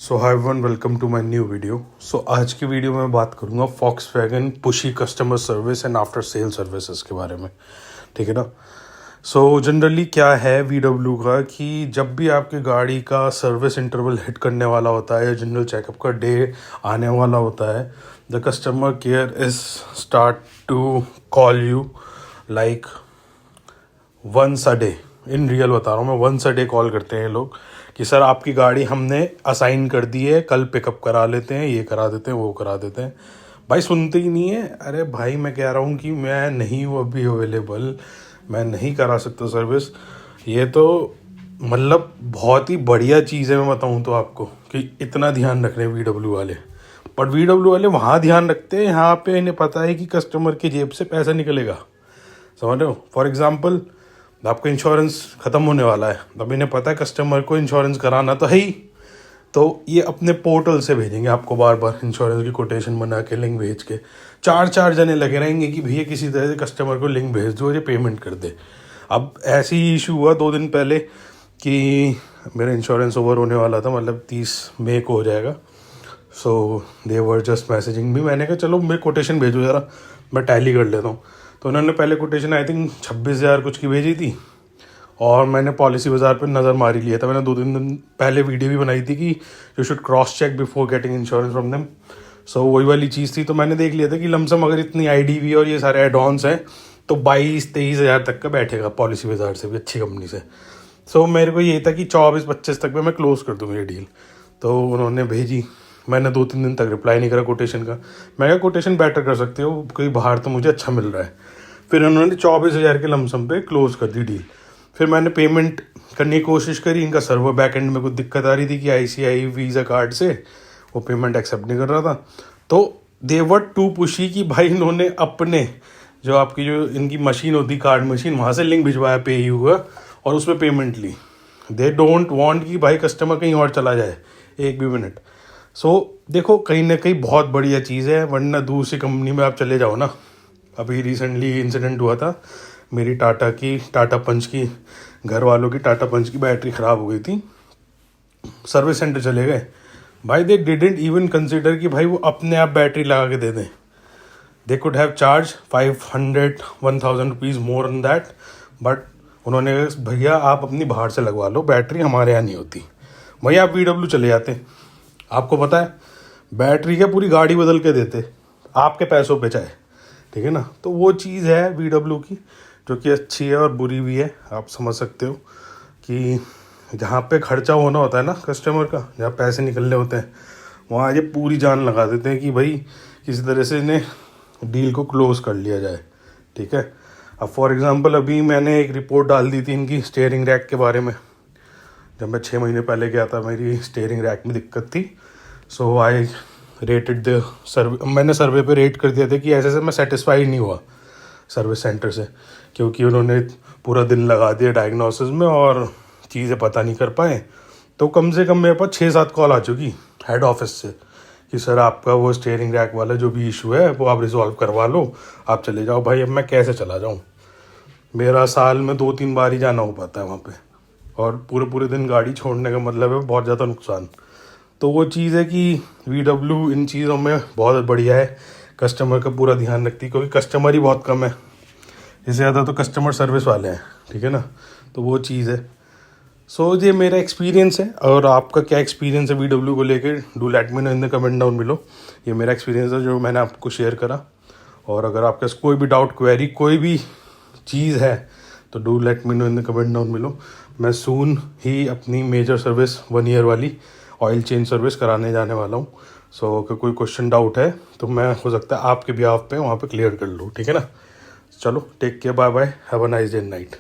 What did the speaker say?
So hi everyone, welcome to my new video. So आज की video में बात करूंगा वॉक्सवैगन पुशी customer service and after sale services के बारे में। ठीक है ना। सो जनरली क्या है वीडब्ल्यू का कि जब भी आपकी गाड़ी का सर्विस इंटरवल हिट करने वाला होता है या जनरल चेकअप का डे आने वाला होता है, the customer care is start to call you like once a day. In real बता रहा हूँ मैं, वंस अ डे कॉल करते हैं लोग कि सर आपकी गाड़ी हमने असाइन कर दी है, कल पिकअप करा लेते हैं, ये करा देते हैं, वो करा देते हैं। भाई सुनते ही नहीं है। अरे भाई मैं कह रहा हूँ कि मैं नहीं हूँ अभी अवेलेबल, मैं नहीं करा सकता सर्विस। ये तो मतलब बहुत ही बढ़िया चीज़ है। मैं बताऊँ तो आपको कि इतना ध्यान रख रहे हैं वीडब्ल्यू वाले। बट वीडब्ल्यू वाले वहाँ ध्यान रखते हैं, यहाँ पे इन्हें पता है कि कस्टमर की जेब से पैसा निकलेगा। समझ रहे हो। फॉर एग्जाम्पल आपका इंश्योरेंस ख़त्म होने वाला है, तब इन्हें पता है कस्टमर को इंश्योरेंस कराना तो है ही, तो ये अपने पोर्टल से भेजेंगे आपको बार बार इंश्योरेंस की कोटेशन बना के लिंक भेज के। चार जने लगे रहेंगे कि भैया किसी तरह से कस्टमर को लिंक भेज दो, ये पेमेंट कर दे। अब ऐसी ही इशू हुआ 2 दिन पहले कि मेरा इंश्योरेंस ओवर होने वाला था, मतलब 30 मई को हो जाएगा। सो दे वर जस्ट मैसेजिंग भी। मैंने कहा चलो मेरे कोटेशन भेजो ज़रा, मैं टैली कर लेता हूँ। तो उन्होंने पहले कोटेशन आई थिंक 26,000 कुछ की भेजी थी, और मैंने पॉलिसी बाज़ार पर नज़र मारी लिया था। मैंने 2-3 दिन पहले वीडियो भी बनाई थी कि you should cross check before getting insurance from them. So वही वाली चीज़ थी। तो मैंने देख लिया था कि लमसम अगर इतनी आईडीवी और ये सारे एडॉन्स हैं तो 22-23 हज़ार तक का बैठेगा पॉलिसी बाज़ार से भी, अच्छी कंपनी से। सो मेरे को ये था कि 24-25 तक में मैं क्लोज़ कर दूँ मेरी डील। तो उन्होंने भेजी, मैंने 2-3 दिन तक रिप्लाई नहीं करा कोटेशन का। मैं क्या कोटेशन बेटर कर सकते हो, कोई बाहर तो मुझे अच्छा मिल रहा है। फिर उन्होंने 24,000 के लमसम पे क्लोज़ कर दी डील। फिर मैंने पेमेंट करने की कोशिश करी, इनका सर्वर बैक एंड में कुछ दिक्कत आ रही थी कि ICI वीज़ा कार्ड से वो पेमेंट एक्सेप्ट नहीं कर रहा था। तो दे वर टू पुशी कि भाई इन्होंने अपने जो आपकी जो इनकी मशीन होती कार्ड मशीन, वहाँ से लिंक भिजवाया पे यू का, और उसमें पेमेंट ली। दे डोंट वांट कि भाई कस्टमर कहीं और चला जाए एक भी मिनट। सो देखो कहीं ना कहीं बहुत बढ़िया चीज़ है, वरना दूसरी कंपनी में आप चले जाओ ना। अभी रिसेंटली इंसिडेंट हुआ था, मेरी टाटा पंच की, घर वालों की टाटा पंच की बैटरी ख़राब हो गई थी। सर्विस सेंटर चले गए भाई, दे डिडंट इवन कंसिडर कि भाई वो अपने आप बैटरी लगा के दे दें। They could have charge 500-1,000 rupees more on that, but उन्होंने कहा भैया आप अपनी बाहर से लगवा लो, बैटरी हमारे यहाँ नहीं होती। भैया आप वीडब्ल्यू चले जाते, आपको पता है बैटरी क्या पूरी गाड़ी बदल के देते आपके पैसों पे चाहे। ठीक है ना। तो वो चीज़ है वीडब्ल्यू की जो कि अच्छी है और बुरी भी है। आप समझ सकते हो कि जहाँ पे खर्चा होना होता है ना कस्टमर का, जहाँ पैसे निकलने होते हैं, वहाँ ये पूरी जान लगा देते हैं कि भाई किसी तरह से इन्हें डील को क्लोज़ कर लिया जाए। ठीक है। अब फॉर एग्ज़ाम्पल अभी मैंने एक रिपोर्ट डाल दी थी इनकी स्टीयरिंग रैक के बारे में। जब मैं 6 महीने पहले गया था, मेरी स्टीयरिंग रैक में दिक्कत थी। सो आई रेटेड द सर्वे, मैंने सर्वे पे रेट कर दिया था कि ऐसे मैं सेटिस्फाई नहीं हुआ सर्विस सेंटर से, क्योंकि उन्होंने पूरा दिन लगा दिया डायग्नोसिस में और चीज़ें पता नहीं कर पाए। तो कम से कम मेरे पास 6-7 कॉल आ चुकी हेड ऑफिस से कि सर आपका वो स्टीयरिंग रैक वाला जो भी इशू है वो आप रिजॉल्व करवा लो, आप चले जाओ। भाई अब मैं कैसे चला जाऊँ, मेरा साल में 2-3 बार ही जाना हो पाता है वहाँ पे, और पूरे दिन गाड़ी छोड़ने का मतलब है बहुत ज़्यादा नुकसान। तो वो चीज़ है कि वीडब्ल्यू इन चीज़ों में बहुत बढ़िया है, कस्टमर का पूरा ध्यान रखती है, क्योंकि कस्टमर ही बहुत कम है, इससे ज़्यादा तो कस्टमर सर्विस वाले हैं। ठीक है ना। तो वो चीज़ है। सो ये मेरा एक्सपीरियंस है, और आपका क्या एक्सपीरियंस है वीडब्ल्यू को लेकर, do let me know in the comment down below. ये मेरा एक्सपीरियंस है जो मैंने आपको शेयर करा, और अगर आपके कोई भी डाउट क्वेरी कोई भी चीज़ है तो do let me know in the comment down below. मैं सून ही अपनी मेजर सर्विस 1 ईयर वाली ऑयल चेंज सर्विस कराने जाने वाला हूँ। सो अगर कोई क्वेश्चन डाउट है तो मैं हो सकता है आपके भी आप पे वहाँ पे क्लियर कर लूँ। ठीक है ना। चलो take care, bye bye, have a nice day and night.